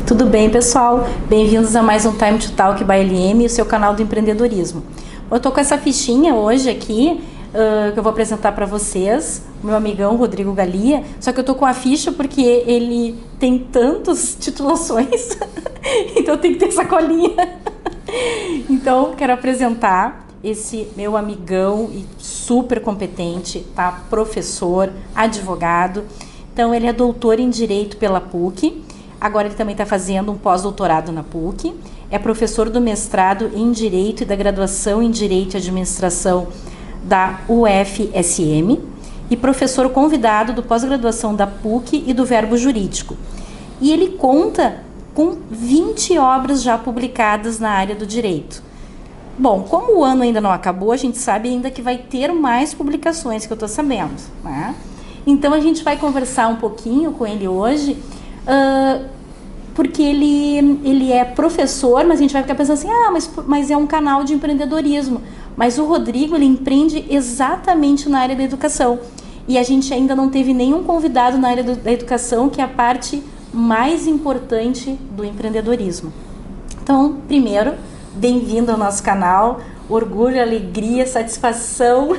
Tudo bem, pessoal? Bem-vindos a mais um Time to Talk by LM, o seu canal do empreendedorismo. Eu tô com essa fichinha hoje aqui, que eu vou apresentar para vocês, meu amigão Rodrigo Galia, só que eu tô com a ficha porque ele tem tantas titulações, então tem que ter sacolinha. Então, quero apresentar esse meu amigão e super competente, tá? Professor, advogado. Então, ele é doutor em Direito pela PUC. Agora ele também está fazendo um pós-doutorado na PUC. É professor do mestrado em Direito e da graduação em Direito e Administração da UFSM. E professor convidado do pós-graduação da PUC e do Verbo Jurídico. E ele conta com 20 obras já publicadas na área do direito. Bom, como o ano ainda não acabou, a gente sabe ainda que vai ter mais publicações, que eu estou sabendo, né? Então a gente vai conversar um pouquinho com ele hoje, porque ele é professor, mas a gente vai ficar pensando assim, mas é um canal de empreendedorismo. Mas o Rodrigo, ele empreende exatamente na área da educação. E a gente ainda não teve nenhum convidado na área da educação, que é a parte mais importante do empreendedorismo. Então, primeiro, bem-vindo ao nosso canal. Orgulho, alegria, satisfação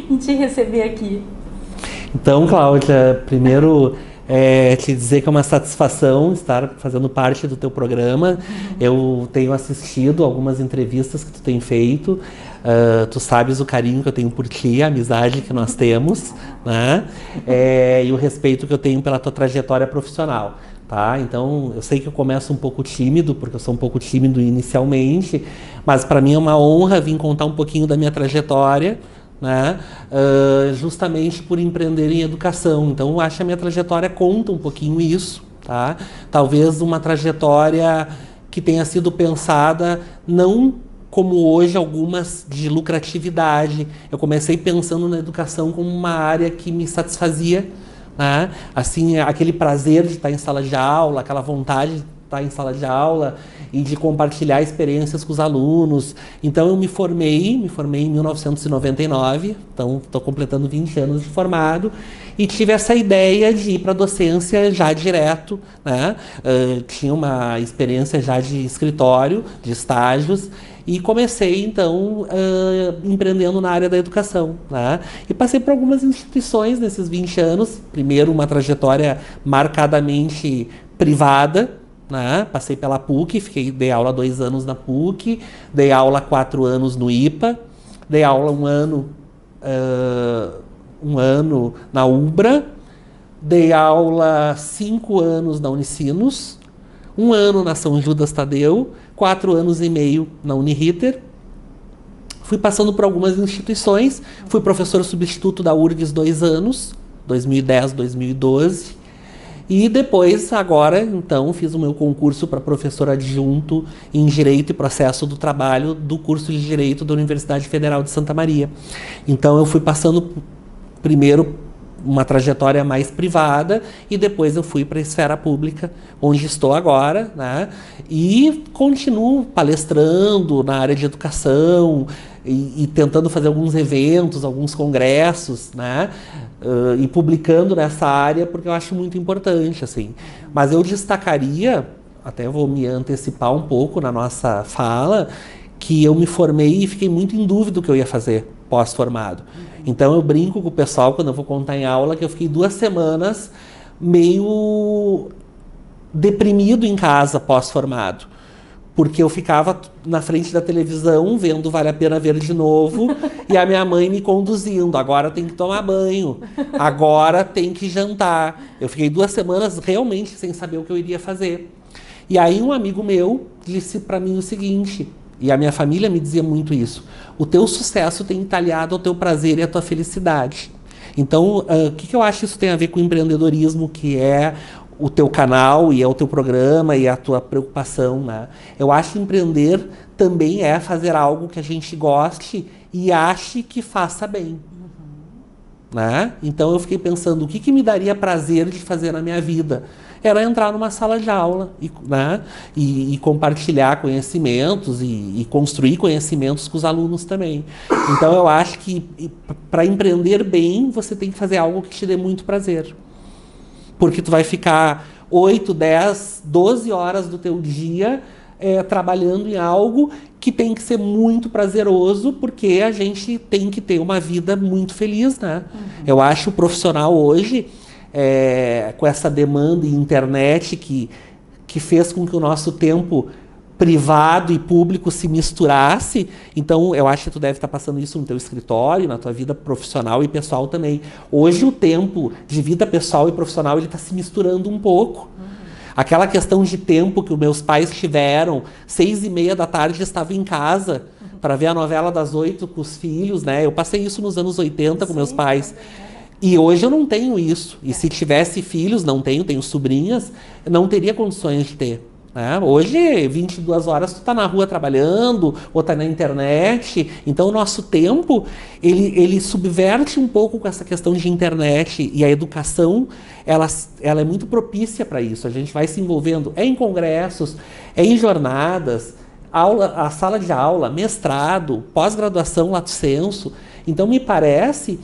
em te receber aqui. Então, Cláudia, primeiro te dizer que é uma satisfação estar fazendo parte do teu programa. Eu tenho assistido algumas entrevistas que tu tem feito. Tu sabes o carinho que eu tenho por ti, a amizade que nós temos, né? E o respeito que eu tenho pela tua trajetória profissional. Tá? Então, eu sei que eu começo um pouco tímido, porque eu sou um pouco tímido inicialmente, mas para mim é uma honra vir contar um pouquinho da minha trajetória, né? Justamente por empreender em educação. Então, eu acho que a minha trajetória conta um pouquinho isso. Tá? Talvez uma trajetória que tenha sido pensada não como hoje algumas de lucratividade. Eu comecei pensando na educação como uma área que me satisfazia, né? Assim, aquele prazer de estar em sala de aula, aquela vontade de estar em sala de aula e de compartilhar experiências com os alunos. Então eu me formei em 1999, então estou completando 20 anos de formado, e tive essa ideia de ir para a docência já direto, né? Tinha uma experiência já de escritório, de estágios, e comecei, então, empreendendo na área da educação, né? E passei por algumas instituições nesses 20 anos. Primeiro, uma trajetória marcadamente privada, né? Passei pela PUC, dei aula 2 anos na PUC, dei aula 4 anos no IPA, dei aula um ano na UBRA, dei aula 5 anos na Unicinos, 1 ano na São Judas Tadeu, 4 anos e meio na Uniriter. Fui passando por algumas instituições, fui professor substituto da URGS 2 anos, 2010, 2012. E depois, agora, então, fiz o meu concurso para professor adjunto em Direito e Processo do Trabalho do curso de Direito da Universidade Federal de Santa Maria. Então, eu fui passando primeiro uma trajetória mais privada e depois eu fui para a esfera pública, onde estou agora, né? E continuo palestrando na área de educação e tentando fazer alguns eventos, alguns congressos, né? E publicando nessa área, porque eu acho muito importante, assim. Mas eu destacaria, até vou me antecipar um pouco na nossa fala, que eu me formei e fiquei muito em dúvida do que eu ia fazer pós-formado. Então eu brinco com o pessoal quando eu vou contar em aula que eu fiquei 2 semanas meio deprimido em casa pós-formado, porque eu ficava na frente da televisão vendo Vale a Pena Ver de novo e a minha mãe me conduzindo, agora tem que tomar banho, agora tem que jantar. Eu fiquei 2 semanas realmente sem saber o que eu iria fazer. E aí um amigo meu disse para mim o seguinte, e a minha família me dizia muito isso: o teu sucesso tem talhado ao teu prazer e à tua felicidade. Então, o que eu acho que isso tem a ver com o empreendedorismo, que é o teu canal e é o teu programa e a tua preocupação, né? Eu acho que empreender também é fazer algo que a gente goste e ache que faça bem. Né? Então eu fiquei pensando, o que me daria prazer de fazer na minha vida? Era entrar numa sala de aula e compartilhar conhecimentos e construir conhecimentos com os alunos também. Então eu acho que para empreender bem, você tem que fazer algo que te dê muito prazer. porque tu vai ficar 8, 10, 12 horas do teu dia trabalhando em algo que tem que ser muito prazeroso, porque a gente tem que ter uma vida muito feliz, né? Eu acho o profissional hoje, com essa demanda em internet que fez com que o nosso tempo privado e público se misturasse. Então, eu acho que tu deve estar passando isso no teu escritório, na tua vida profissional e pessoal também. Hoje, o tempo de vida pessoal e profissional ele está se misturando um pouco. Aquela questão de tempo que os meus pais tiveram, 6h30 da tarde estava em casa para ver a novela das 8 com os filhos, né? Eu passei isso nos anos 80 com meus pais. E hoje eu não tenho isso. E se tivesse filhos, não tenho sobrinhas, não teria condições de ter. Hoje, 22 horas, tu tá na rua trabalhando, ou tá na internet. Então, o nosso tempo, ele subverte um pouco com essa questão de internet. E a educação, ela é muito propícia para isso. A gente vai se envolvendo em congressos, em jornadas, a sala de aula, mestrado, pós-graduação, lato sensu. Então, me parece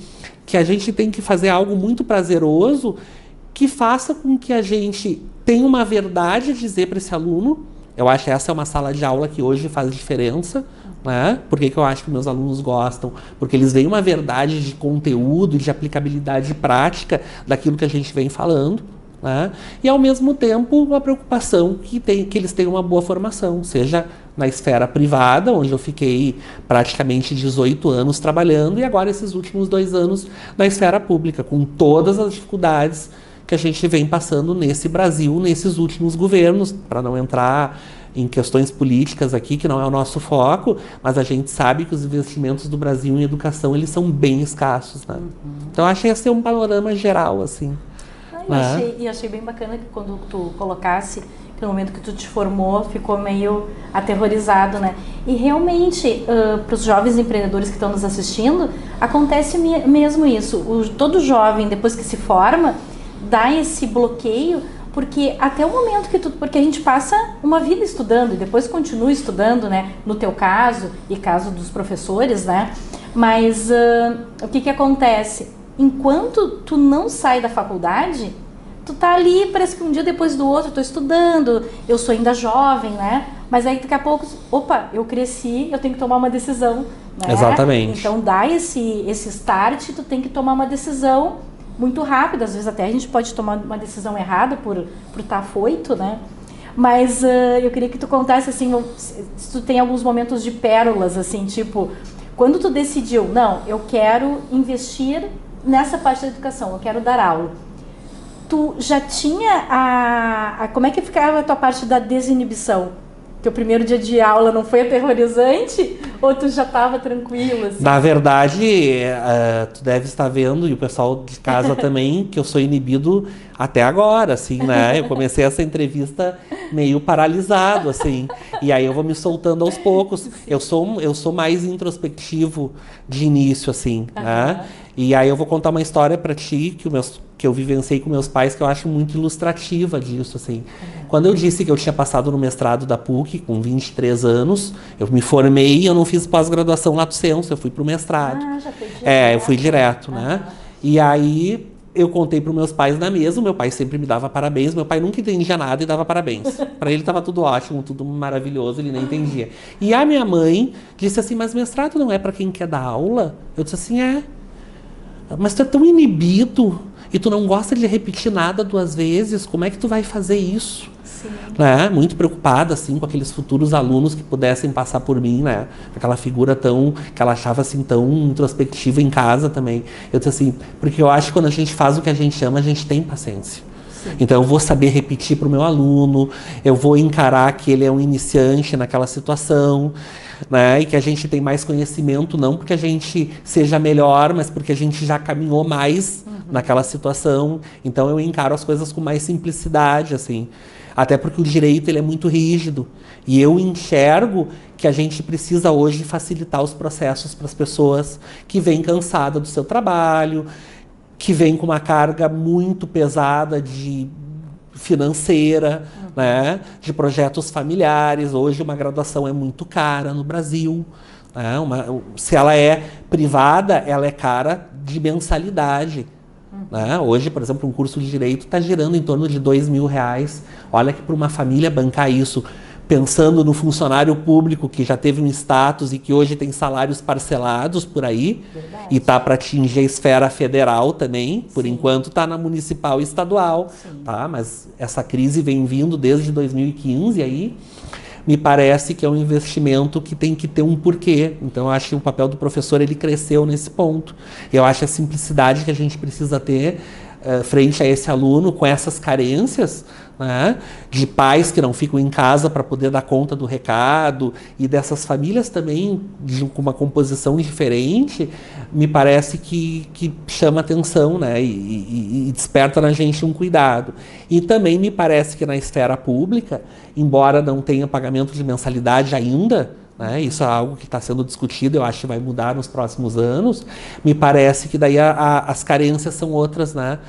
que a gente tem que fazer algo muito prazeroso que faça com que a gente tenha uma verdade a dizer para esse aluno. Eu acho que essa é uma sala de aula que hoje faz diferença. Né? Por que eu acho que meus alunos gostam? Porque eles veem uma verdade de conteúdo, de aplicabilidade prática daquilo que a gente vem falando. Né? E, ao mesmo tempo, uma preocupação que eles tenham uma boa formação, seja na esfera privada, onde eu fiquei praticamente 18 anos trabalhando, e agora esses últimos 2 anos na esfera pública, com todas as dificuldades que a gente vem passando nesse Brasil, nesses últimos governos, para não entrar em questões políticas aqui, que não é o nosso foco, mas a gente sabe que os investimentos do Brasil em educação, eles são bem escassos. Né? Então, acho que esse é um panorama geral, assim. Achei bem bacana que quando tu colocasse que no momento que tu te formou, ficou meio aterrorizado, né? E realmente, para os jovens empreendedores que estão nos assistindo, acontece mesmo isso. Todo jovem, depois que se forma, dá esse bloqueio, porque até o momento porque a gente passa uma vida estudando e depois continua estudando, né? No teu caso e caso dos professores, né? Mas o que acontece? Enquanto tu não sai da faculdade, tu tá ali, parece que um dia depois do outro, eu tô estudando, eu sou ainda jovem, né? Mas aí daqui a pouco, opa, eu cresci, eu tenho que tomar uma decisão, né? Exatamente. Então dá esse start, tu tem que tomar uma decisão muito rápida, às vezes até a gente pode tomar uma decisão errada por estar afoito, né? Mas eu queria que tu contasse, assim, se tu tem alguns momentos de pérolas, assim, tipo, quando tu decidiu, não, eu quero investir nessa parte da educação, eu quero dar aula. Tu já tinha como é que ficava a tua parte da desinibição? Teu primeiro dia de aula não foi aterrorizante? Ou tu já estava tranquilo? Assim? Na verdade, tu deve estar vendo, e o pessoal de casa também, que eu sou inibido até agora, assim, né? Eu comecei essa entrevista meio paralisado, assim. E aí eu vou me soltando aos poucos. Eu sou mais introspectivo de início, assim, né? E aí eu vou contar uma história para ti que eu vivenciei com meus pais, que eu acho muito ilustrativa disso, assim. Quando eu disse que eu tinha passado no mestrado da PUC, com 23 anos, eu me formei e eu não fiz pós-graduação lato sensu, eu fui pro mestrado. Já foi direto. Eu fui direto, né? E aí eu contei para meus pais na mesa, o meu pai sempre me dava parabéns, meu pai nunca entendia nada e dava parabéns. Para ele estava tudo ótimo, tudo maravilhoso, ele nem entendia. E a minha mãe disse assim, mas mestrado não é para quem quer dar aula? Eu disse assim, mas tu é tão inibido e tu não gosta de repetir nada 2 vezes, como é que tu vai fazer isso? Sim. Né? Muito preocupada, assim, com aqueles futuros alunos que pudessem passar por mim, né? Aquela figura que ela achava, assim, tão introspectiva em casa também. Eu disse assim, porque eu acho que quando a gente faz o que a gente ama, a gente tem paciência. Sim. Então eu vou saber repetir para o meu aluno, eu vou encarar que ele é um iniciante naquela situação, né? E que a gente tem mais conhecimento, não porque a gente seja melhor, mas porque a gente já caminhou mais naquela situação. Então eu encaro as coisas com mais simplicidade, assim. Até porque o direito ele é muito rígido. E eu enxergo que a gente precisa hoje facilitar os processos para as pessoas que vêm cansadas do seu trabalho, que vêm com uma carga muito pesada financeira, né? De projetos familiares. Hoje uma graduação é muito cara no Brasil. Né? Se ela é privada, ela é cara de mensalidade. Né? Hoje, por exemplo, um curso de Direito está girando em torno de R$ 2.000. Olha que para uma família bancar isso, pensando no funcionário público que já teve um status e que hoje tem salários parcelados por aí, verdade, e está para atingir a esfera federal também, por sim, enquanto está na municipal e estadual, tá? Mas essa crise vem vindo desde 2015 aí, me parece que é um investimento que tem que ter um porquê. Então, eu acho que o papel do professor ele cresceu nesse ponto. Eu acho a simplicidade que a gente precisa ter frente a esse aluno com essas carências, né, de pais que não ficam em casa para poder dar conta do recado e dessas famílias também com uma composição diferente, me parece que chama atenção, né, e desperta na gente um cuidado. E também me parece que na esfera pública, embora não tenha pagamento de mensalidade ainda, né, isso é algo que está sendo discutido, eu acho que vai mudar nos próximos anos, me parece que daí as carências são outras, né?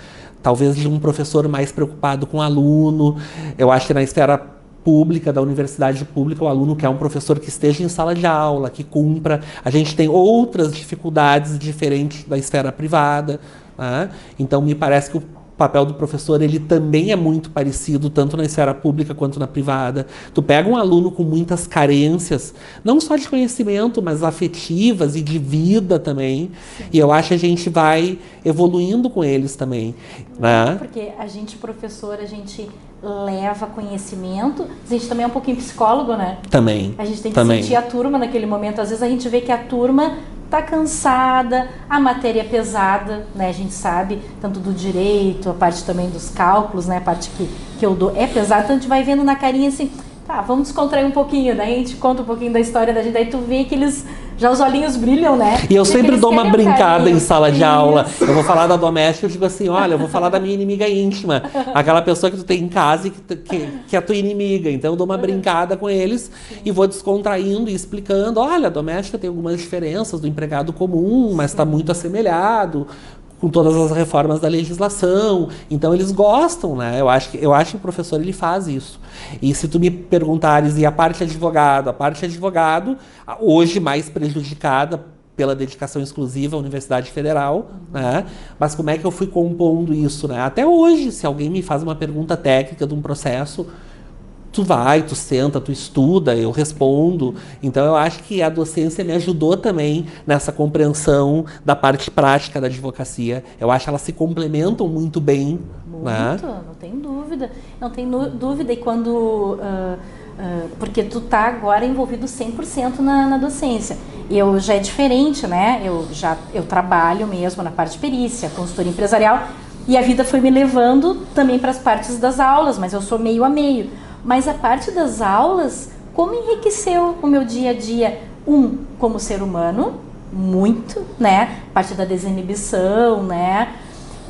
Talvez de um professor mais preocupado com o aluno. Eu acho que na esfera pública, da universidade pública, o aluno quer um professor que esteja em sala de aula, que cumpra. A gente tem outras dificuldades diferentes da esfera privada, né? Então, me parece que o papel do professor ele também é muito parecido, tanto na esfera pública quanto na privada. Tu pega um aluno com muitas carências, não só de conhecimento, mas afetivas e de vida também. Sim. E eu acho que a gente vai evoluindo com eles também. Né? Porque a gente, professor, a gente leva conhecimento, a gente também é um pouquinho psicólogo, né? Também. A gente tem que sentir a turma naquele momento. Às vezes a gente vê que a turma está cansada, a matéria é pesada, né? A gente sabe, tanto do direito, a parte também dos cálculos, né? A parte que eu dou é pesada, então a gente vai vendo na carinha assim, tá, vamos descontrair um pouquinho, daí a gente conta um pouquinho da história da gente, daí tu vê que eles, já os olhinhos brilham, né? E eu sempre dou uma brincada em sala de aula. Eu vou falar da doméstica, eu digo assim, olha, eu vou falar da minha inimiga íntima, aquela pessoa que tu tem em casa e que é a tua inimiga. Então eu dou uma brincada com eles e vou descontraindo e explicando, olha, a doméstica tem algumas diferenças do empregado comum, mas está muito assemelhado com todas as reformas da legislação. Então eles gostam, né? Eu acho que o professor ele faz isso. E se tu me perguntares, e a parte advogado, hoje mais prejudicada pela dedicação exclusiva à Universidade Federal, né? Mas como é que eu fui compondo isso, né? Até hoje, se alguém me faz uma pergunta técnica de um processo, tu vai, tu senta, tu estuda, eu respondo. Então eu acho que a docência me ajudou também nessa compreensão da parte prática da advocacia. Eu acho que elas se complementam muito bem. Muito, né? Não tem dúvida. Não tem dúvida. E quando... porque tu tá agora envolvido 100% na docência. Eu já é diferente, né? Eu trabalho mesmo na parte de perícia, consultoria empresarial, e a vida foi me levando também para as partes das aulas, mas eu sou meio a meio. Mas a parte das aulas, como enriqueceu o meu dia a dia, como ser humano, muito, né? Parte da desinibição, né?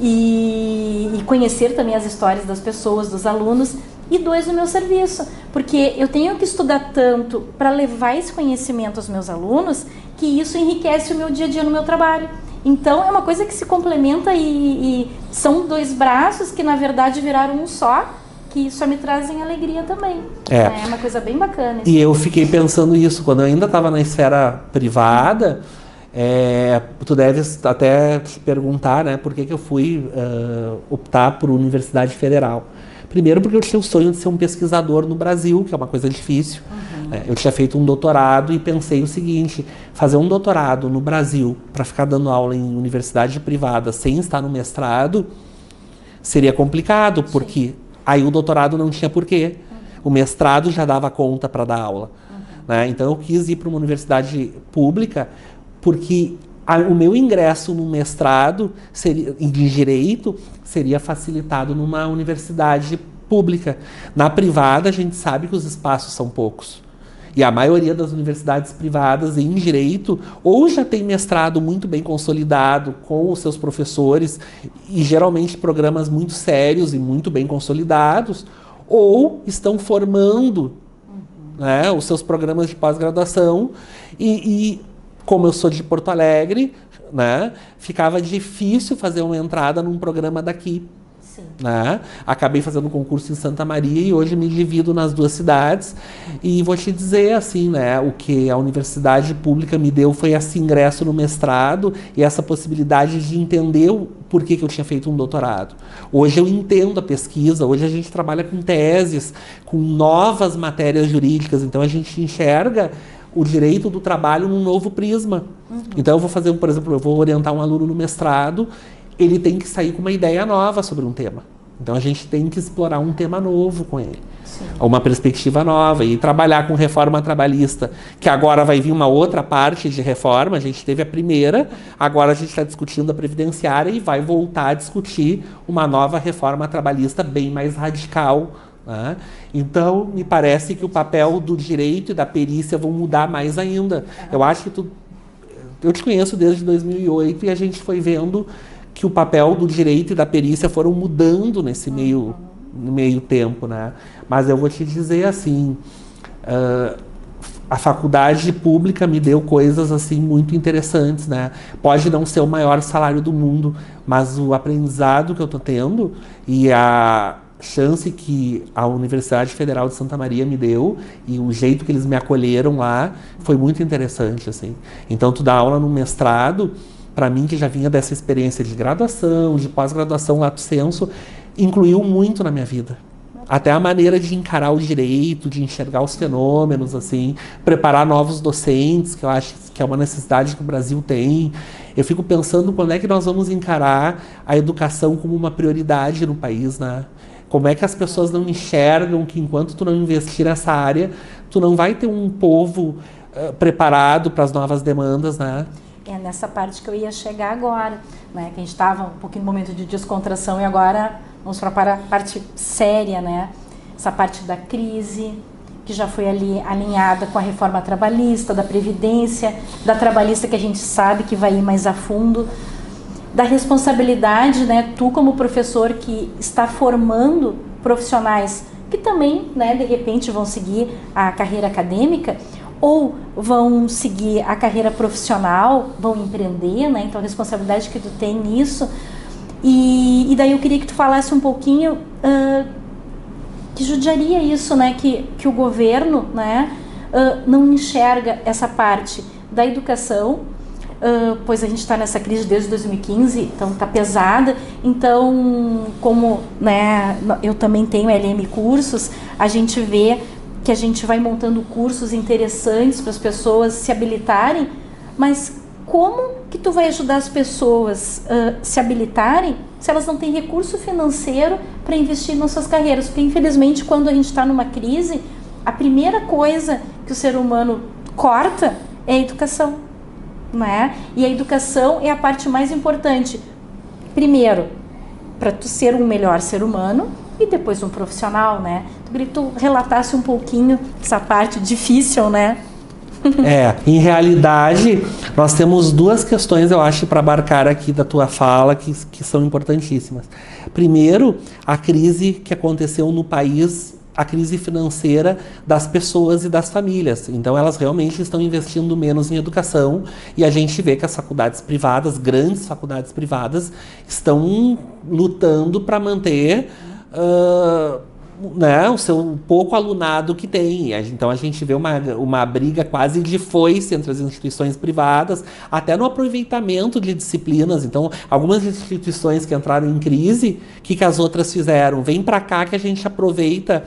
E conhecer também as histórias das pessoas, dos alunos. E 2, o meu serviço, porque eu tenho que estudar tanto para levar esse conhecimento aos meus alunos, que isso enriquece o meu dia a dia no meu trabalho. Então, é uma coisa que se complementa e são 2 braços que, na verdade, viraram um só, que só me trazem alegria também. É uma coisa bem bacana. E eu fiquei pensando isso, quando eu ainda estava na esfera privada, tu deves até te perguntar, né, por que eu fui optar por Universidade Federal. Primeiro porque eu tinha o sonho de ser um pesquisador no Brasil, que é uma coisa difícil. Eu tinha feito um doutorado e pensei o seguinte, fazer um doutorado no Brasil para ficar dando aula em universidade privada sem estar no mestrado seria complicado, porque aí o doutorado não tinha porquê. O mestrado já dava conta para dar aula. Né? Então eu quis ir para uma universidade pública porque o meu ingresso no mestrado de Direito seria facilitado numa universidade pública. Na privada, a gente sabe que os espaços são poucos. E a maioria das universidades privadas em Direito ou já tem mestrado muito bem consolidado com os seus professores e geralmente programas muito sérios e muito bem consolidados, ou estão formando né, os seus programas de pós-graduação e como eu sou de Porto Alegre, né, ficava difícil fazer uma entrada num programa daqui. Né? Acabei fazendo um concurso em Santa Maria e hoje me divido nas 2 cidades. E vou te dizer assim, né, o que a universidade pública me deu foi esse ingresso no mestrado e essa possibilidade de entender por que eu tinha feito um doutorado. Hoje eu entendo a pesquisa, hoje a gente trabalha com teses, com novas matérias jurídicas, então a gente enxerga o direito do trabalho num novo prisma. Então eu vou fazer, por exemplo, eu vou orientar um aluno no mestrado, ele tem que sair com uma ideia nova sobre um tema. Então a gente tem que explorar um tema novo com ele. Sim. Uma perspectiva nova e trabalhar com reforma trabalhista, que agora vai vir uma outra parte de reforma. A gente teve a primeira, agora a gente está discutindo a previdenciária e vai voltar a discutir uma nova reforma trabalhista bem mais radical, né? Então me parece que o papel do direito e da perícia vão mudar mais ainda. Eu acho que eu te conheço desde 2008 e a gente foi vendo que o papel do direito e da perícia foram mudando nesse meio tempo, né? Mas eu vou te dizer assim, a faculdade pública me deu coisas assim muito interessantes, né? Pode não ser o maior salário do mundo, mas o aprendizado que eu estou tendo e a chance que a Universidade Federal de Santa Maria me deu e o jeito que eles me acolheram lá foi muito interessante, assim. Então, tu dá aula no mestrado, para mim, que já vinha dessa experiência de graduação, de pós-graduação, lato sensu, incluiu muito na minha vida. Até a maneira de encarar o direito, de enxergar os fenômenos, assim, preparar novos docentes, que eu acho que é uma necessidade que o Brasil tem. Eu fico pensando quando é que nós vamos encarar a educação como uma prioridade no país, né? Como é que as pessoas não enxergam que enquanto tu não investir nessa área, tu não vai ter um povo preparado para as novas demandas, né? É nessa parte que eu ia chegar agora, né? Que a gente estava um pouquinho no momento de descontração e agora vamos para a parte séria, né? Essa parte da crise, que já foi ali alinhada com a reforma trabalhista, da previdência, da trabalhista que a gente sabe que vai ir mais a fundo, da responsabilidade, né? Tu como professor que está formando profissionais que também, né, de repente vão seguir a carreira acadêmica, ou vão seguir a carreira profissional, vão empreender, né? Então a responsabilidade que tu tem nisso. E daí eu queria que tu falasse um pouquinho que judiaria isso, né? Que o governo, né, não enxerga essa parte da educação, pois a gente está nessa crise desde 2015, então está pesada. Então, como, né, eu também tenho LM Cursos, a gente vê que a gente vai montando cursos interessantes para as pessoas se habilitarem, mas como que tu vai ajudar as pessoas se habilitarem se elas não têm recurso financeiro para investir nas suas carreiras? Porque, infelizmente, quando a gente está numa crise, a primeira coisa que o ser humano corta é a educação, né? E a educação é a parte mais importante. Primeiro, para tu ser um melhor ser humano, e depois um profissional, né? Eu queria que tu relatasse um pouquinho essa parte difícil, né? Em realidade, nós temos duas questões, eu acho, para abarcar aqui da tua fala, que são importantíssimas. Primeiro, a crise que aconteceu no país, a crise financeira das pessoas e das famílias. Então, elas realmente estão investindo menos em educação e a gente vê que as faculdades privadas, grandes faculdades privadas, estão lutando para manter né, o seu pouco alunado que tem. Então a gente vê uma briga quase de foice entre as instituições privadas, até no aproveitamento de disciplinas. Então, algumas instituições que entraram em crise, o que as outras fizeram? Vem para cá que a gente aproveita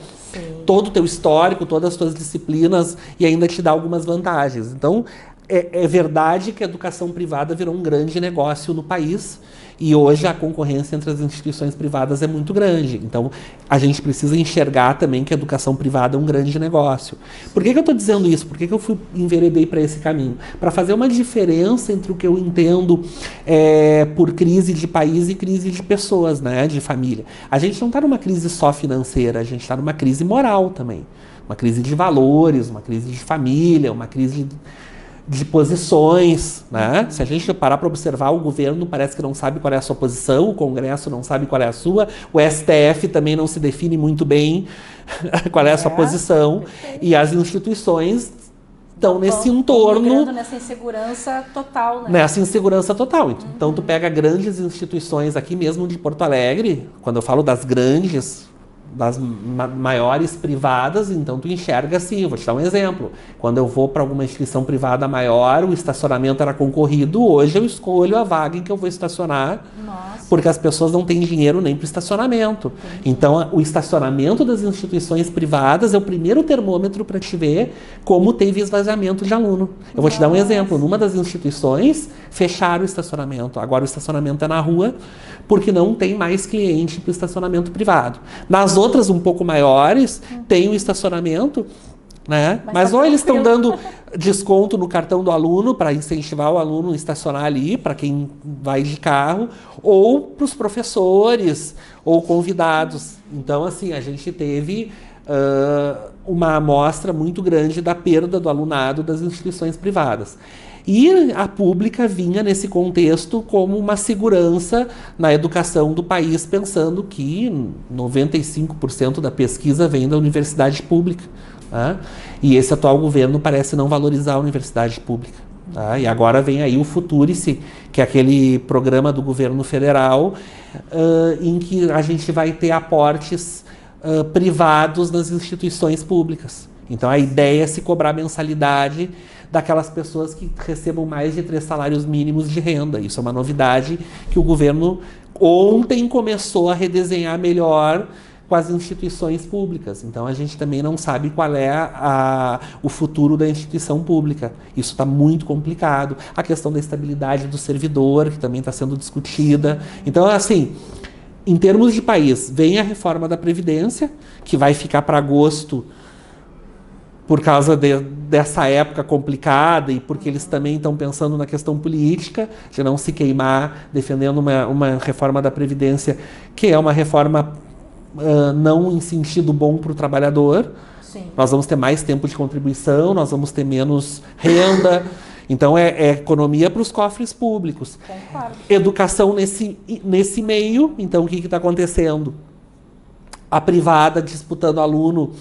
todo o teu histórico, todas as tuas disciplinas e ainda te dá algumas vantagens. Então, é verdade que a educação privada virou um grande negócio no país. E hoje a concorrência entre as instituições privadas é muito grande. Então, a gente precisa enxergar também que a educação privada é um grande negócio. Por que eu estou dizendo isso? Por que eu enveredei para esse caminho? Para fazer uma diferença entre o que eu entendo por crise de país e crise de pessoas, né, de família. A gente não está numa crise só financeira, a gente está numa crise moral também. Uma crise de valores, uma crise de família, uma crise de posições, né? Se a gente parar para observar, o governo parece que não sabe qual é a sua posição, o Congresso não sabe qual é a sua, o STF também não se define muito bem qual é a sua posição, e as instituições estão nesse entorno, nessa insegurança total, né? Nessa insegurança total. Então, tu pega grandes instituições aqui mesmo de Porto Alegre, quando eu falo das grandes, maiores privadas, então tu enxerga assim. Eu vou te dar um exemplo. Quando eu vou para alguma instituição privada maior, o estacionamento era concorrido, hoje eu escolho a vaga em que eu vou estacionar. Nossa. Porque as pessoas não têm dinheiro nem para o estacionamento. Entendi. Então, o estacionamento das instituições privadas é o primeiro termômetro para te ver como teve esvaziamento de aluno. Eu vou te dar um exemplo. Numa das instituições, fecharam o estacionamento. Agora o estacionamento é na rua, porque não tem mais cliente para o estacionamento privado. Nas outras, um pouco maiores, tem o estacionamento, né? Mas ou eles estão dando desconto no cartão do aluno para incentivar o aluno a estacionar ali, para quem vai de carro, ou para os professores ou convidados. Então, assim, a gente teve uma amostra muito grande da perda do alunado das instituições privadas. E a pública vinha nesse contexto como uma segurança na educação do país, pensando que 95% da pesquisa vem da universidade pública. Tá? E esse atual governo parece não valorizar a universidade pública. Tá? E agora vem aí o Futurice, que é aquele programa do governo federal, em que a gente vai ter aportes privados nas instituições públicas. Então a ideia é se cobrar mensalidade daquelas pessoas que recebam mais de 3 salários mínimos de renda. Isso é uma novidade que o governo ontem começou a redesenhar melhor com as instituições públicas. Então a gente também não sabe qual é o futuro da instituição pública. Isso está muito complicado. A questão da estabilidade do servidor, que também está sendo discutida. Então, assim, em termos de país, vem a reforma da Previdência, que vai ficar para agosto por causa dessa época complicada e porque eles também estão pensando na questão política, de não se queimar defendendo uma reforma da Previdência, que é uma reforma não em sentido bom para o trabalhador. Sim. Nós vamos ter mais tempo de contribuição, nós vamos ter menos renda. Então, é economia para os cofres públicos. Concordo. Educação nesse meio. Então, o que está acontecendo? A privada disputando aluno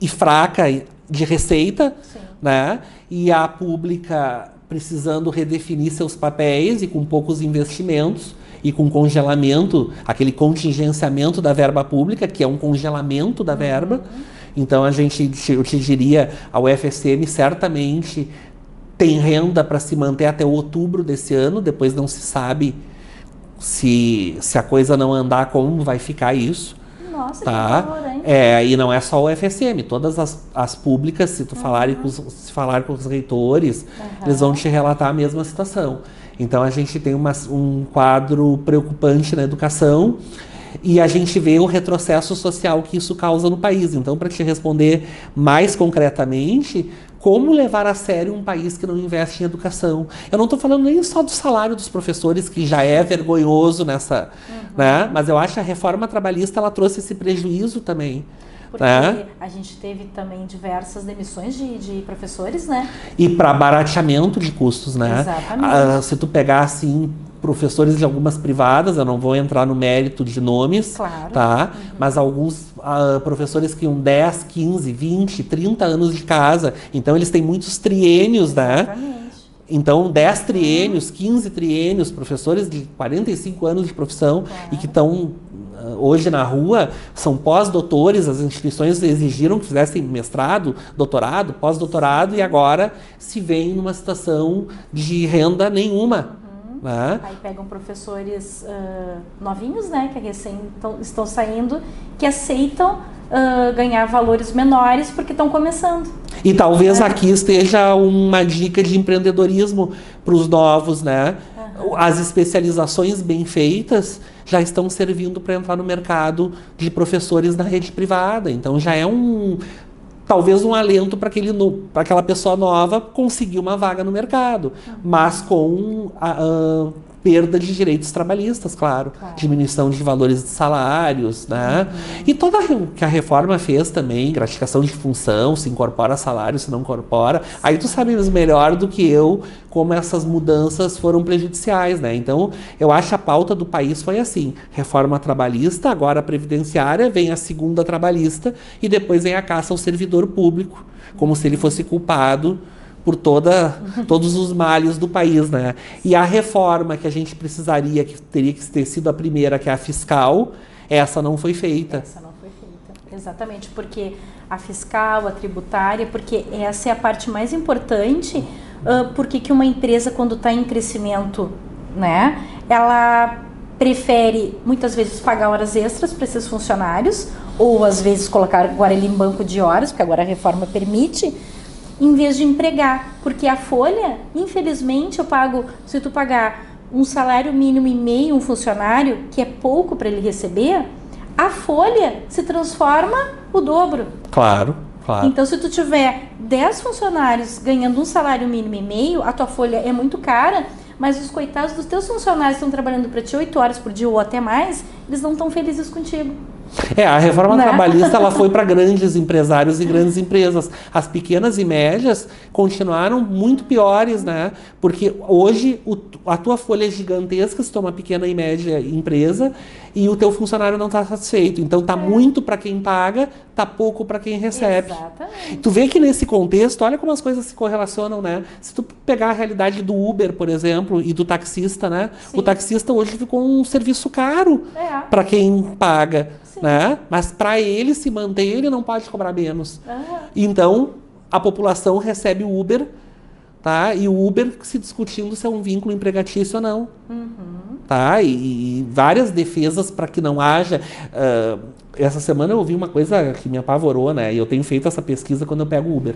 e fraca de receita, né? E a pública precisando redefinir seus papéis e com poucos investimentos e com congelamento, aquele contingenciamento da verba pública, que é um congelamento da verba. Então, eu te diria, a UFSM certamente tem renda para se manter até outubro desse ano, depois não se sabe se a coisa não andar, como vai ficar isso. Nossa, tá? Que valor, hein? E não é só o UFSM, todas as públicas, se tu se falar com os reitores, eles vão te relatar a mesma situação. Então a gente tem um quadro preocupante na educação e a gente vê o retrocesso social que isso causa no país. Então, para te responder mais concretamente, como levar a sério um país que não investe em educação? Eu não estou falando nem só do salário dos professores, que já é vergonhoso nessa, né? Mas eu acho que a reforma trabalhista ela trouxe esse prejuízo também. Porque a gente teve também diversas demissões de professores, né? E para barateamento de custos, né? Exatamente. Se tu pegar, assim, professores de algumas privadas, eu não vou entrar no mérito de nomes, Claro. tá? Mas alguns professores que iam 10, 15, 20, 30 anos de casa, então eles têm muitos triênios, né? Exatamente. Então, 10 triênios, 15 triênios, professores de 45 anos de profissão e que estão hoje na rua, são pós-doutores, as instituições exigiram que fizessem mestrado, doutorado, pós-doutorado, e agora se veem numa situação de renda nenhuma. Né? Aí pegam professores novinhos, né, que recém estão saindo, que aceitam ganhar valores menores porque estão começando. E talvez aqui esteja uma dica de empreendedorismo para os novos, né? As especializações bem feitas já estão servindo para entrar no mercado de professores na rede privada. Então já é talvez um alento para aquela pessoa nova conseguir uma vaga no mercado, mas com perda de direitos trabalhistas, claro. Diminuição de valores de salários, né? E toda que a reforma fez também, gratificação de função, se incorpora salário, se não incorpora. Aí tu sabes melhor do que eu como essas mudanças foram prejudiciais, né? Então, eu acho que a pauta do país foi assim: reforma trabalhista, agora a previdenciária, vem a segunda trabalhista e depois vem a caça ao servidor público, como se ele fosse culpado por todos os males do país, né? E a reforma que a gente precisaria, que teria que ter sido a primeira, que é a fiscal, essa não foi feita. Essa não foi feita. Exatamente, porque a fiscal, a tributária, porque essa é a parte mais importante, porque que uma empresa, quando está em crescimento, né, ela prefere, muitas vezes, pagar horas extras para esses funcionários, ou às vezes colocar agora ele em banco de horas, porque agora a reforma permite, em vez de empregar, porque a folha, infelizmente, eu pago, se tu pagar um salário mínimo e meio um funcionário, que é pouco para ele receber, a folha se transforma o dobro. Claro, claro. Então, se tu tiver 10 funcionários ganhando um salário mínimo e meio, a tua folha é muito cara, mas os coitados dos teus funcionários que estão trabalhando para ti 8 horas por dia ou até mais, eles não estão felizes contigo. A reforma trabalhista ela foi para grandes empresários e grandes empresas. As pequenas e médias continuaram muito piores, né? Porque hoje a tua folha é gigantesca se tu é uma pequena e média empresa e o teu funcionário não está satisfeito. Então tá muito para quem paga, tá pouco para quem recebe. Exatamente. Tu vê que nesse contexto, olha como as coisas se correlacionam, né? Se tu pegar a realidade do Uber, por exemplo, e do taxista, né? Sim. O taxista hoje ficou um serviço caro para quem paga. Né? Mas para ele se manter, ele não pode cobrar menos. Então, a população recebe o Uber, tá? E o Uber se discutindo se é um vínculo empregatício ou não. Tá? E várias defesas para que não haja... essa semana eu ouvi uma coisa que me apavorou, né? E eu tenho feito essa pesquisa quando eu pego o Uber.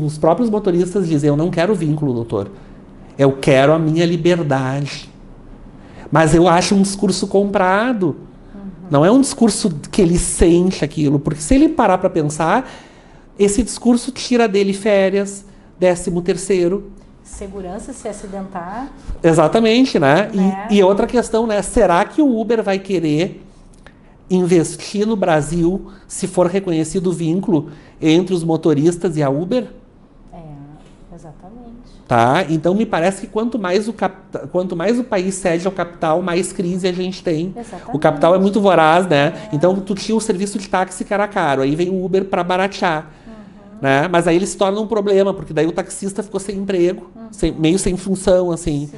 Os próprios motoristas dizem, eu não quero vínculo, doutor. Eu quero a minha liberdade. Mas eu acho um discurso comprado. Não é um discurso que ele sente aquilo, porque se ele parar para pensar, esse discurso tira dele férias, 13º. Segurança se acidentar. Exatamente, né? E outra questão, né? Será que o Uber vai querer investir no Brasil se for reconhecido o vínculo entre os motoristas e a Uber? Exatamente. Tá? Então me parece que quanto mais o país cede ao capital, mais crise a gente tem. Exatamente. O capital é muito voraz, né? Então tu tinha o serviço de táxi que era caro, aí vem o Uber para baratear. Né? Mas aí ele se torna um problema, porque daí o taxista ficou sem emprego, meio sem função, assim.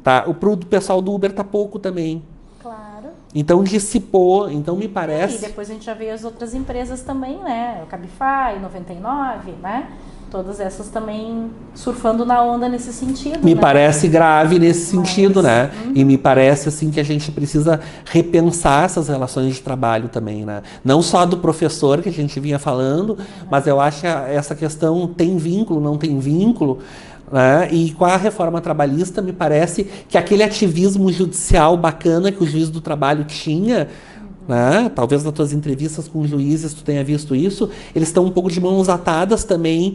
Tá? O pessoal do Uber tá pouco também. Claro. Então dissipou, então me parece... E depois a gente já vê as outras empresas também, né? O Cabify, 99, né? Todas essas também surfando na onda nesse sentido. Me parece grave nesse sentido, né? E me parece assim que a gente precisa repensar essas relações de trabalho também, né? Não só do professor que a gente vinha falando, mas eu acho que essa questão tem vínculo, não tem vínculo, né? E com a reforma trabalhista me parece que aquele ativismo judicial bacana que o juiz do trabalho tinha, né? Talvez nas tuas entrevistas com juízes tu tenha visto isso, eles estão um pouco de mãos atadas também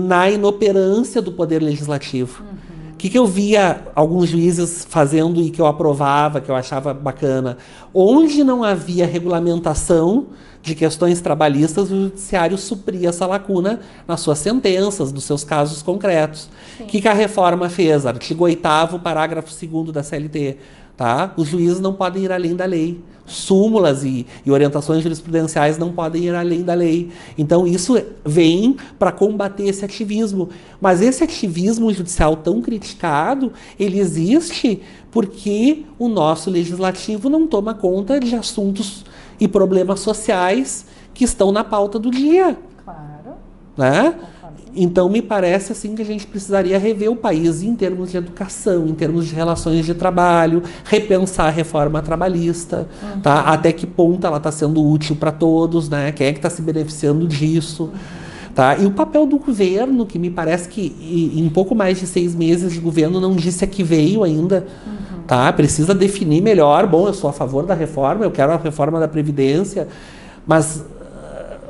na inoperância do poder legislativo. O que eu via alguns juízes fazendo e que eu aprovava, que eu achava bacana? Onde não havia regulamentação de questões trabalhistas, o judiciário supria essa lacuna nas suas sentenças, nos seus casos concretos. O que a reforma fez? Artigo 8º, parágrafo 2º da CLT. Tá? Os juízes não podem ir além da lei. Súmulas e orientações jurisprudenciais não podem ir além da lei. Então, isso vem para combater esse ativismo. Mas esse ativismo judicial tão criticado, ele existe porque o nosso legislativo não toma conta de assuntos e problemas sociais que estão na pauta do dia. Claro. Né? Então, me parece assim que a gente precisaria rever o país em termos de educação, em termos de relações de trabalho, repensar a reforma trabalhista, tá? Até que ponto ela está sendo útil para todos, né? Quem é que está se beneficiando disso? Tá? E o papel do governo, que me parece que em pouco mais de 6 meses de governo não disse a que veio ainda. Tá? Precisa definir melhor. Bom, eu sou a favor da reforma, eu quero a reforma da Previdência, mas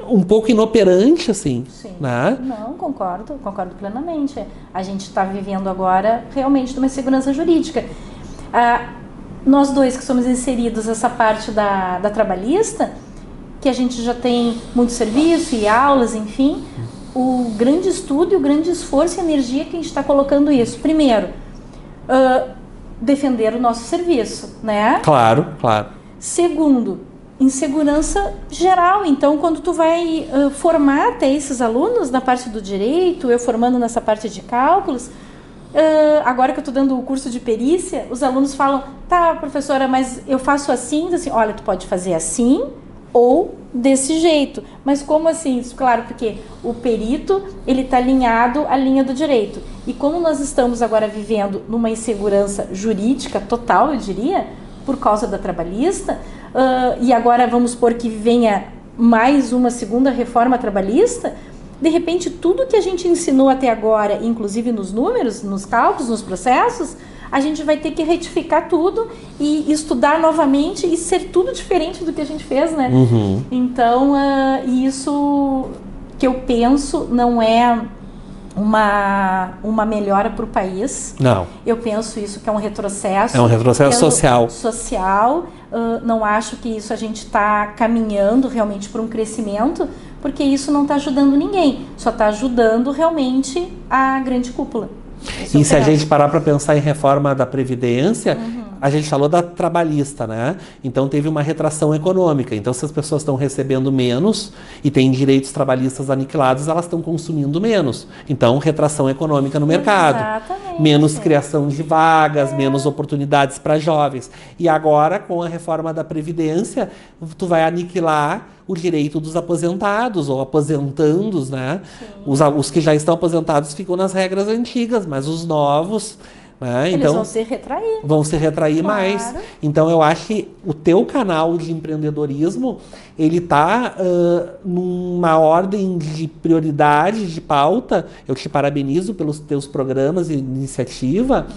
um pouco inoperante, assim. Sim. Né? Não, concordo plenamente. A gente está vivendo agora realmente de uma segurança jurídica. Nós dois que somos inseridos nessa parte da trabalhista, que a gente já tem muito serviço e aulas, enfim, o grande estudo e o grande esforço e energia que a gente está colocando isso. Primeiro, defender o nosso serviço, né? Claro, claro. Segundo, insegurança geral. Então, quando tu vai formar até esses alunos na parte do direito, eu formando nessa parte de cálculos, agora que eu estou dando o curso de perícia, os alunos falam, tá, professora, mas eu faço assim, olha, tu pode fazer assim ou desse jeito. Mas como assim? Isso, claro, porque o perito, ele está alinhado à linha do direito. E como nós estamos agora vivendo numa insegurança jurídica total, eu diria, por causa da trabalhista, e agora vamos supor que venha mais uma segunda reforma trabalhista, de repente tudo que a gente ensinou até agora, inclusive nos números, nos cálculos, nos processos, a gente vai ter que retificar tudo e estudar novamente e ser tudo diferente do que a gente fez, né? Uhum. Então, isso que eu penso não é uma melhora para o país. Não. Eu penso isso que é um retrocesso. É um retrocesso social. Social. Não acho que isso a gente está caminhando realmente para um crescimento, porque isso não está ajudando ninguém. Só está ajudando realmente a grande cúpula. E se a gente parar para pensar em reforma da Previdência, a gente falou da trabalhista, né? Então teve uma retração econômica. Então se as pessoas estão recebendo menos e têm direitos trabalhistas aniquilados, elas estão consumindo menos. Então retração econômica no mercado. Exatamente. Menos criação de vagas, menos oportunidades para jovens. E agora, com a reforma da Previdência, tu vai aniquilar o direito dos aposentados ou aposentandos, né? Os que já estão aposentados ficam nas regras antigas, mas os novos, né? Eles Então, vão se retrair. Vão se retrair Claro. mais. Então eu acho que o teu canal de empreendedorismo, ele está numa ordem de prioridade, de pauta. Eu te parabenizo pelos teus programas e iniciativa,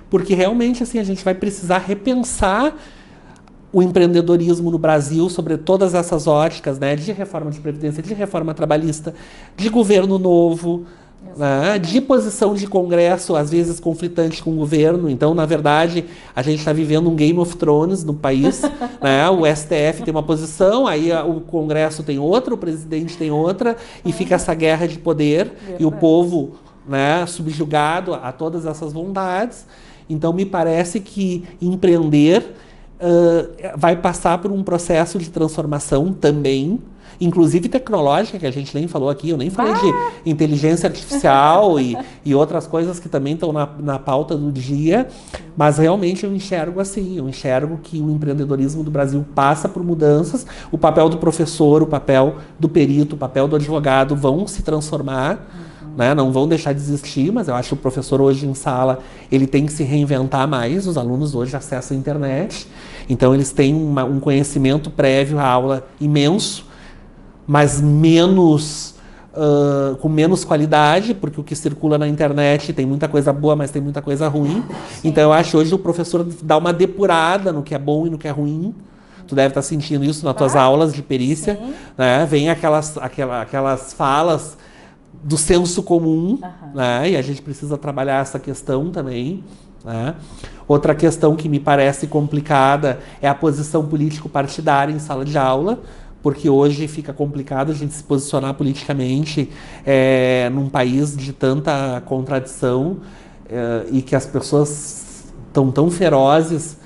porque realmente assim, a gente vai precisar repensar o empreendedorismo no Brasil, sobre todas essas óticas, né, de reforma de previdência, de reforma trabalhista, de governo novo, né, de posição de Congresso, às vezes conflitante com o governo. Então, na verdade, a gente está vivendo um Game of Thrones no país. Né, o STF tem uma posição, aí o Congresso tem outra, o presidente tem outra, e fica essa guerra de poder, e o povo, né, subjugado a todas essas vontades. Então, me parece que empreender vai passar por um processo de transformação também, inclusive tecnológica, que a gente nem falou aqui. Eu nem falei de inteligência artificial e outras coisas que também estão na pauta do dia, mas realmente eu enxergo assim, eu enxergo que o empreendedorismo do Brasil passa por mudanças. O papel do professor, o papel do perito, o papel do advogado vão se transformar. Né? Não vão deixar de existir, mas eu acho que o professor hoje em sala, ele tem que se reinventar mais. Os alunos hoje acessam a internet, então eles têm um conhecimento prévio à aula imenso, mas com menos qualidade, porque o que circula na internet tem muita coisa boa, mas tem muita coisa ruim. Então eu acho que hoje o professor dá uma depurada no que é bom e no que é ruim. Tu deve estar sentindo isso nas tuas aulas de perícia, né? Vem aquelas falas do senso comum, né? E a gente precisa trabalhar essa questão também, né? Outra questão que me parece complicada é a posição político-partidária em sala de aula, porque hoje fica complicado a gente se posicionar politicamente num país de tanta contradição e que as pessoas estão tão ferozes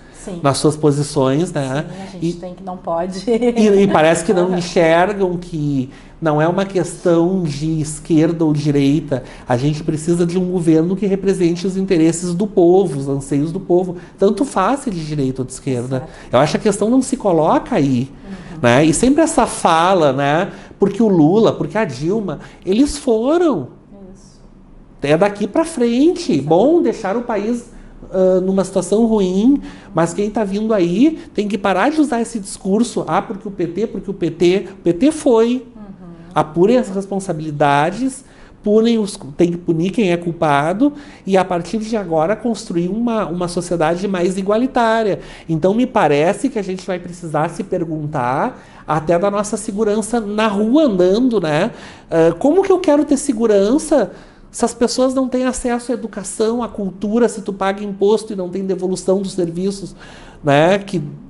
nas suas posições, né? Sim, a gente não pode. E parece que não enxergam que não é uma questão de esquerda ou direita. A gente precisa de um governo que represente os interesses do povo, os anseios do povo. Tanto faz se de direita ou de esquerda. Exato. Eu acho que a questão não se coloca aí. Né? E sempre essa fala, né? Porque o Lula, porque a Dilma, eles foram. Isso. É daqui para frente. Exato. Bom deixar o país numa situação ruim, mas quem está vindo aí tem que parar de usar esse discurso, porque o PT foi. Apurem as responsabilidades, tem que punir quem é culpado e, a partir de agora, construir uma sociedade mais igualitária. Então, me parece que a gente vai precisar se perguntar até da nossa segurança na rua andando, né? Como que eu quero ter segurança se as pessoas não têm acesso à educação, à cultura, se tu paga imposto e não tem devolução dos serviços, né,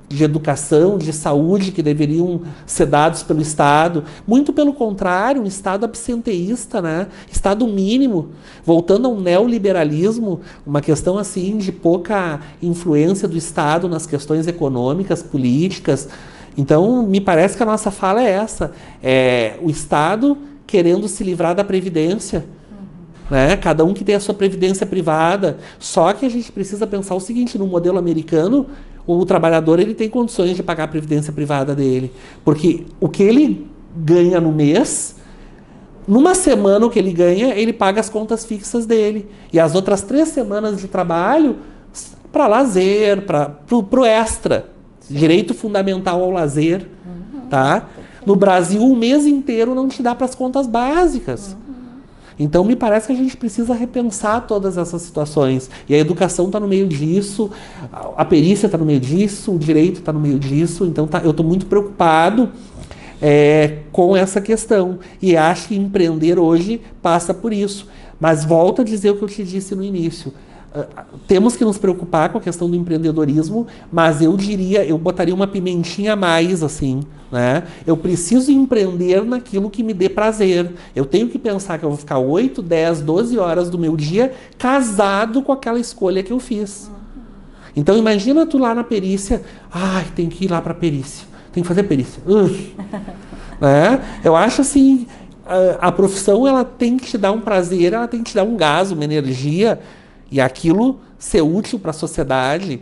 de educação, de saúde, que deveriam ser dados pelo Estado? Muito pelo contrário, um Estado absenteísta, né? Estado mínimo, voltando ao neoliberalismo, uma questão assim de pouca influência do Estado nas questões econômicas, políticas. Então, me parece que a nossa fala é essa, o Estado querendo se livrar da Previdência, né? Cada um que tem a sua previdência privada. Só que a gente precisa pensar o seguinte: no modelo americano, o trabalhador ele tem condições de pagar a previdência privada dele. Porque o que ele ganha no mês, numa semana o que ele ganha, ele paga as contas fixas dele. E as outras 3 semanas de trabalho, para lazer, para o extra. Direito fundamental ao lazer. Tá? No Brasil, o mês inteiro não te dá para as contas básicas. Então, me parece que a gente precisa repensar todas essas situações. E a educação está no meio disso, a perícia está no meio disso, o direito está no meio disso. Então, eu estou muito preocupado com essa questão. E acho que empreender hoje passa por isso. Mas volto a dizer o que eu te disse no início. Temos que nos preocupar com a questão do empreendedorismo, mas eu botaria uma pimentinha a mais, assim, né? Eu preciso empreender naquilo que me dê prazer. Eu tenho que pensar que eu vou ficar 8, 10, 12 horas do meu dia casado com aquela escolha que eu fiz. Então imagina tu lá na perícia, tem que ir lá para a perícia, tem que fazer perícia. Eu acho assim, a profissão ela tem que te dar um prazer, ela tem que te dar um gás, uma energia, e aquilo ser útil para a sociedade.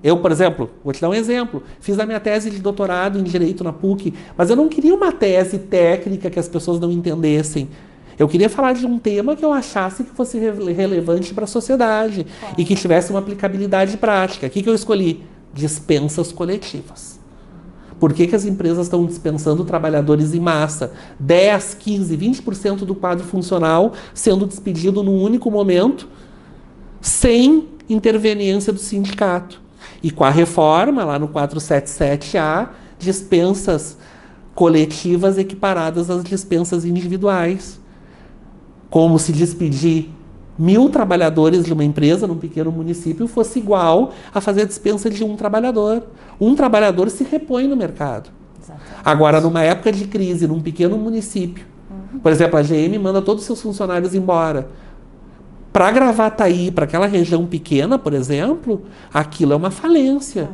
Eu, por exemplo, vou te dar um exemplo. Fiz a minha tese de doutorado em Direito na PUC, mas eu não queria uma tese técnica que as pessoas não entendessem. Eu queria falar de um tema que eu achasse que fosse relevante para a sociedade e que tivesse uma aplicabilidade prática. O que eu escolhi? Dispensas coletivas. Por que as empresas estão dispensando trabalhadores em massa? 10, 15, 20% do quadro funcional sendo despedido num único momento, sem interveniência do sindicato. E com a reforma, lá no 477A, dispensas coletivas equiparadas às dispensas individuais. Como se despedir 1.000 trabalhadores de uma empresa num pequeno município fosse igual a fazer a dispensa de um trabalhador. Um trabalhador se repõe no mercado. Exatamente. Agora, numa época de crise, num pequeno município, por exemplo, a GM manda todos os seus funcionários embora. Para Gravataí, para aquela região pequena, por exemplo, aquilo é uma falência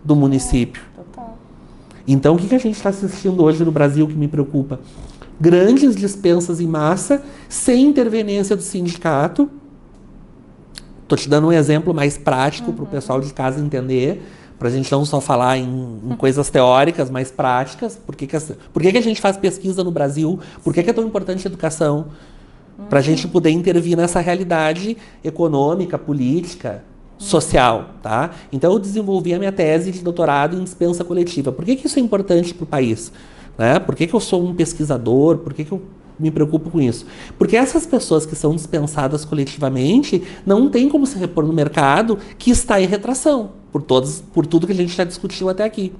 do município. Total. Então, o que a gente está assistindo hoje no Brasil que me preocupa? Grandes dispensas em massa, sem interveniência do sindicato. Estou te dando um exemplo mais prático para o pessoal de casa entender, para a gente não só falar em coisas teóricas, mas práticas. Por que a gente faz pesquisa no Brasil? Por que é tão importante a educação? Para a gente poder intervir nessa realidade econômica, política, social. Tá? Então, eu desenvolvi a minha tese de doutorado em dispensa coletiva. Por que isso é importante para o país? Né? Por que eu sou um pesquisador? Por que eu me preocupo com isso? Porque essas pessoas que são dispensadas coletivamente não têm como se repor no mercado que está em retração, por tudo que a gente já discutiu até aqui.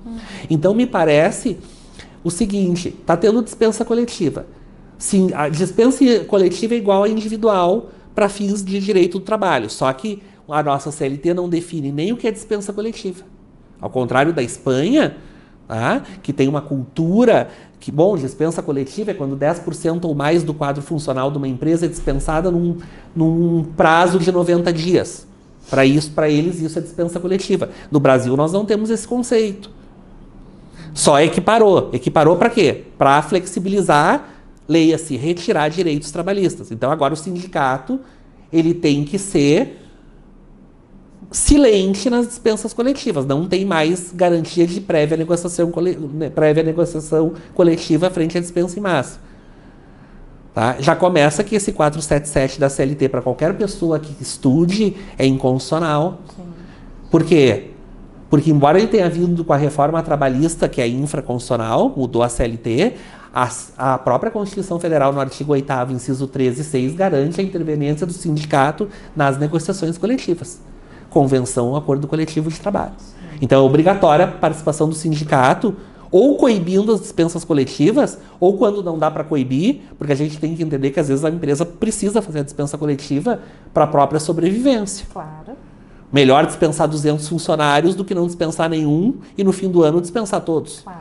Então, me parece o seguinte, está tendo dispensa coletiva. Sim, a dispensa coletiva é igual à individual para fins de direito do trabalho, só que a nossa CLT não define nem o que é dispensa coletiva. Ao contrário da Espanha, tá? Que tem uma cultura que, dispensa coletiva é quando 10% ou mais do quadro funcional de uma empresa é dispensada num prazo de 90 dias. Para eles, isso é dispensa coletiva. No Brasil, nós não temos esse conceito. Só equiparou. Equiparou para quê? Para flexibilizar, leia-se, retirar direitos trabalhistas. Então, agora o sindicato ele tem que ser silente nas dispensas coletivas. Não tem mais garantia de prévia negociação coletiva frente à dispensa em massa. Tá? Já começa que esse 477 da CLT para qualquer pessoa que estude é inconstitucional. Sim. Por quê? Porque, embora ele tenha vindo com a reforma trabalhista, que é infraconstitucional, mudou a CLT, a própria Constituição Federal, no artigo 8º, inciso 13 e 6, garante a interveniência do sindicato nas negociações coletivas. Convenção, acordo coletivo de trabalho. Então, é obrigatória a participação do sindicato, ou coibindo as dispensas coletivas, ou quando não dá para coibir, porque a gente tem que entender que, às vezes, a empresa precisa fazer a dispensa coletiva para a própria sobrevivência. Claro. Melhor dispensar 200 funcionários do que não dispensar nenhum e, no fim do ano, dispensar todos. Claro.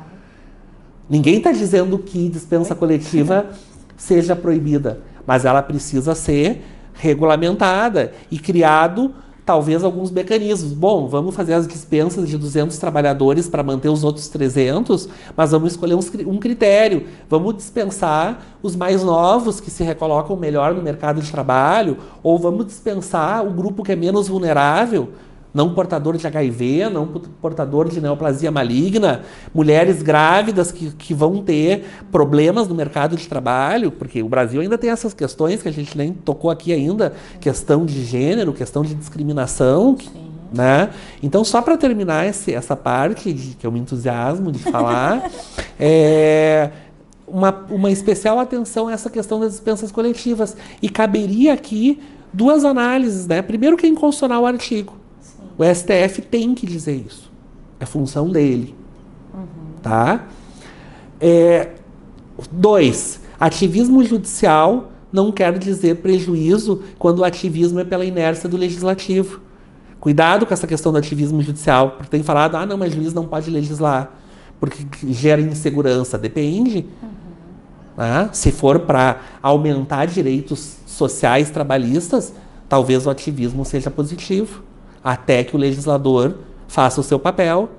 Ninguém está dizendo que dispensa coletiva seja proibida, mas ela precisa ser regulamentada e criado, talvez, alguns mecanismos. Bom, vamos fazer as dispensas de 200 trabalhadores para manter os outros 300, mas vamos escolher um critério. Vamos dispensar os mais novos que se recolocam melhor no mercado de trabalho, ou vamos dispensar o grupo que é menos vulnerável. não portador de HIV, não portador de neoplasia maligna, mulheres grávidas que vão ter problemas no mercado de trabalho, porque o Brasil ainda tem essas questões que a gente nem tocou aqui ainda, questão de gênero, questão de discriminação, né? Então, só para terminar essa parte, que eu me entusiasmo de falar, uma especial atenção a essa questão das dispensas coletivas. E caberia aqui duas análises, né? Primeiro, que é inconstitucional o artigo. O STF tem que dizer isso. É função dele. Tá? 2. Ativismo judicial não quer dizer prejuízo quando o ativismo é pela inércia do legislativo. Cuidado com essa questão do ativismo judicial, porque tem falado, não, mas juiz não pode legislar, porque gera insegurança. Depende. Né? Se for para aumentar direitos sociais trabalhistas, talvez o ativismo seja positivo, até que o legislador faça o seu papel.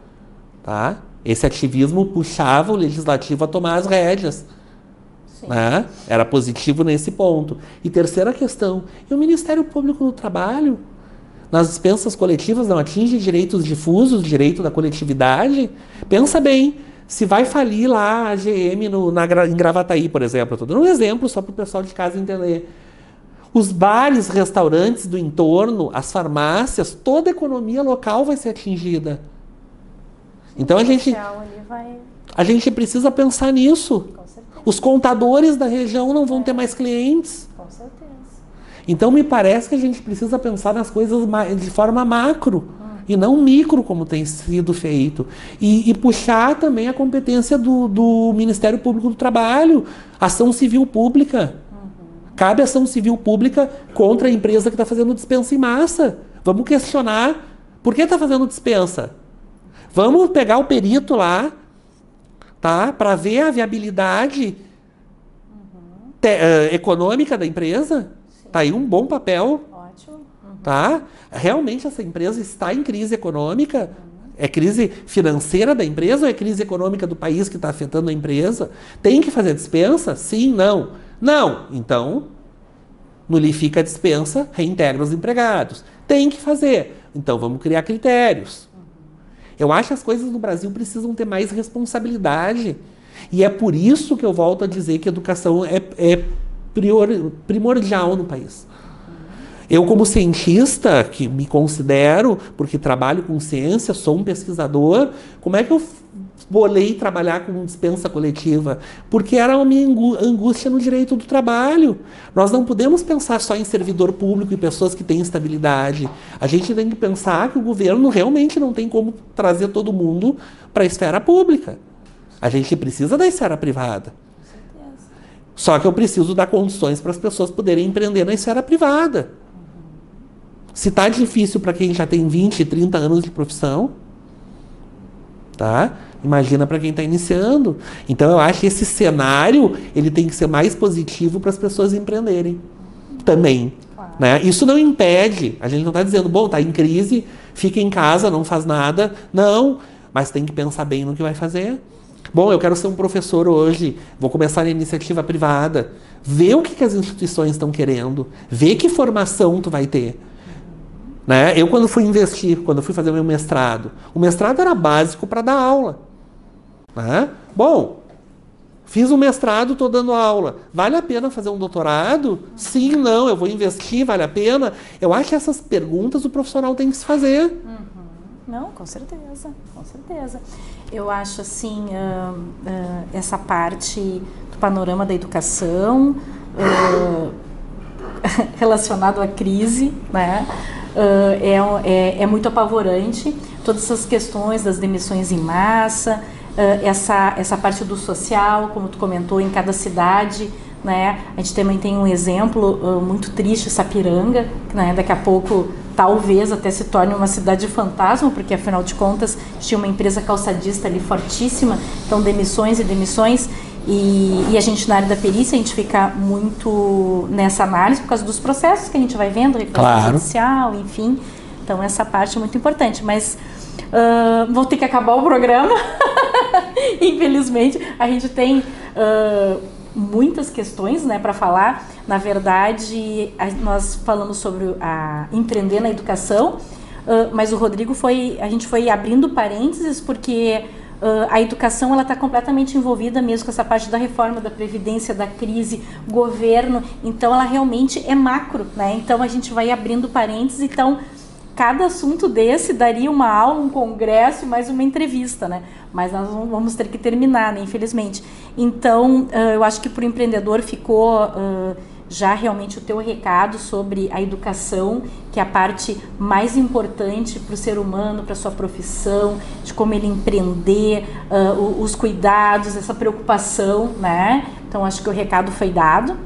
Tá? Esse ativismo puxava o legislativo a tomar as rédeas. Né? Era positivo nesse ponto. E terceira questão, e o Ministério Público do Trabalho, nas dispensas coletivas, não atinge direitos difusos, direito da coletividade? Pensa bem, se vai falir lá a GM em Gravataí, por exemplo, estou dando um exemplo só para o pessoal de casa entender. Os bares, restaurantes do entorno, as farmácias, toda a economia local vai ser atingida. Então a gente precisa pensar nisso. Os contadores da região não vão ter mais clientes. Com certeza. Então me parece que a gente precisa pensar nas coisas de forma macro e não micro, como tem sido feito. E puxar também a competência do Ministério Público do Trabalho, ação civil pública. Cabe ação civil pública contra a empresa que está fazendo dispensa em massa. Vamos questionar por que está fazendo dispensa. Vamos pegar o perito lá, tá, para ver a viabilidade econômica da empresa. Tá aí um bom papel. Ótimo. Tá? Realmente essa empresa está em crise econômica? É crise financeira da empresa ou é crise econômica do país que está afetando a empresa? Tem que fazer dispensa? Sim, não. Não. Então, nulifica a dispensa, reintegra os empregados. Tem que fazer. Então, vamos criar critérios. Eu acho que as coisas no Brasil precisam ter mais responsabilidade. E é por isso que eu volto a dizer que a educação é primordial no país. Eu, como cientista, que me considero, porque trabalho com ciência, sou um pesquisador, como é que eu bolei trabalhar com dispensa coletiva? Porque era uma minha angústia no direito do trabalho. Nós não podemos pensar só em servidor público e pessoas que têm estabilidade. A gente tem que pensar que o governo realmente não tem como trazer todo mundo para a esfera pública. A gente precisa da esfera privada. Só que eu preciso dar condições para as pessoas poderem empreender na esfera privada. Se está difícil para quem já tem 20, 30 anos de profissão, tá? Imagina para quem está iniciando. Então eu acho que esse cenário ele tem que ser mais positivo para as pessoas empreenderem também. Claro. Né? Isso não impede, a gente não está dizendo, bom, está em crise, fica em casa, não faz nada. Não, mas tem que pensar bem no que vai fazer. Bom, eu quero ser um professor hoje, vou começar na iniciativa privada. Vê o que as instituições estão querendo, vê que formação tu vai ter. Né? Eu, quando fui fazer meu mestrado, o mestrado era básico para dar aula. Né? Bom, fiz um mestrado, estou dando aula. Vale a pena fazer um doutorado? Sim, não, eu vou investir, vale a pena? Eu acho que essas perguntas o profissional tem que se fazer. Não, com certeza, com certeza. Eu acho assim, essa parte do panorama da educação relacionado à crise, né? É muito apavorante. Todas essas questões das demissões em massa, essa parte do social, como tu comentou, em cada cidade, né? A gente também tem um exemplo muito triste, Sapiranga, né? Daqui a pouco talvez até se torne uma cidade fantasma, porque afinal de contas tinha uma empresa calçadista ali fortíssima, então demissões e demissões, e a gente na área da perícia a gente fica muito nessa análise por causa dos processos que a gente vai vendo, reclamação judicial, enfim, então essa parte é muito importante, mas vou ter que acabar o programa, infelizmente, a gente tem muitas questões, né, para falar. Na verdade, nós falamos sobre empreender na educação, mas o Rodrigo a gente foi abrindo parênteses porque a educação ela está completamente envolvida mesmo com essa parte da reforma, da previdência, da crise, governo, então ela realmente é macro, né? Então a gente vai abrindo parênteses, então cada assunto desse daria uma aula, um congresso e mais uma entrevista, né? Mas nós vamos ter que terminar, né? Infelizmente. Então, eu acho que para o empreendedor ficou já realmente o teu recado sobre a educação, que é a parte mais importante para o ser humano, para a sua profissão, de como ele empreender, os cuidados, essa preocupação, né? Então, acho que o recado foi dado.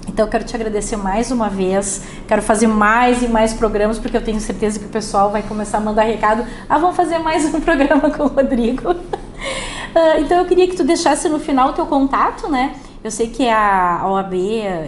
Então, eu quero te agradecer mais uma vez, quero fazer mais e mais programas, porque eu tenho certeza que o pessoal vai começar a mandar recado. Vamos fazer mais um programa com o Rodrigo. Então, eu queria que tu deixasse no final o teu contato, né? Eu sei que a OAB,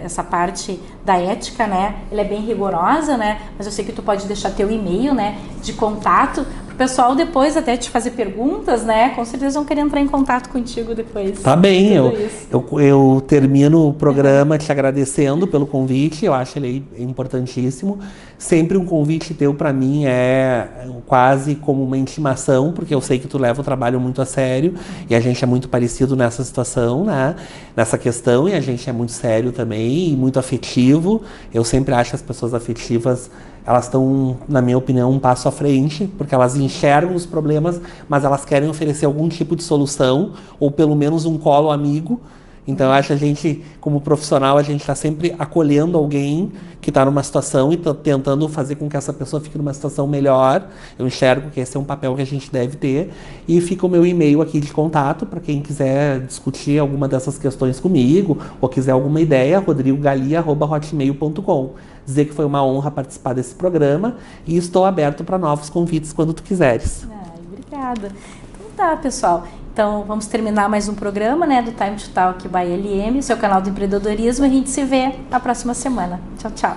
essa parte da ética, né, ela é bem rigorosa, né, mas eu sei que tu pode deixar teu e-mail, né, de contato, pro pessoal depois até te fazer perguntas, né, com certeza vão querer entrar em contato contigo depois. Tá bem, eu termino o programa te agradecendo pelo convite, eu acho ele importantíssimo. Sempre um convite teu para mim é quase como uma intimação, porque eu sei que tu leva o trabalho muito a sério e a gente é muito parecido nessa situação, né? Nessa questão, e a gente é muito sério também e muito afetivo. Eu sempre acho que as pessoas afetivas, elas estão, na minha opinião, um passo à frente, porque elas enxergam os problemas, mas elas querem oferecer algum tipo de solução, ou pelo menos um colo amigo. Então, eu acho que a gente, como profissional, a gente está sempre acolhendo alguém que está numa situação e tentando fazer com que essa pessoa fique numa situação melhor. Eu enxergo que esse é um papel que a gente deve ter. E fica o meu e-mail aqui de contato para quem quiser discutir alguma dessas questões comigo ou quiser alguma ideia, rodrigogalia@hotmail.com. Dizer que foi uma honra participar desse programa e estou aberto para novos convites quando tu quiseres. Obrigada. Então tá, pessoal. Então, vamos terminar mais um programa, né, do Time to Talk by LM, seu canal do empreendedorismo. A gente se vê na próxima semana. Tchau, tchau.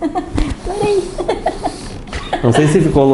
Adorei. Não sei se ficou louco.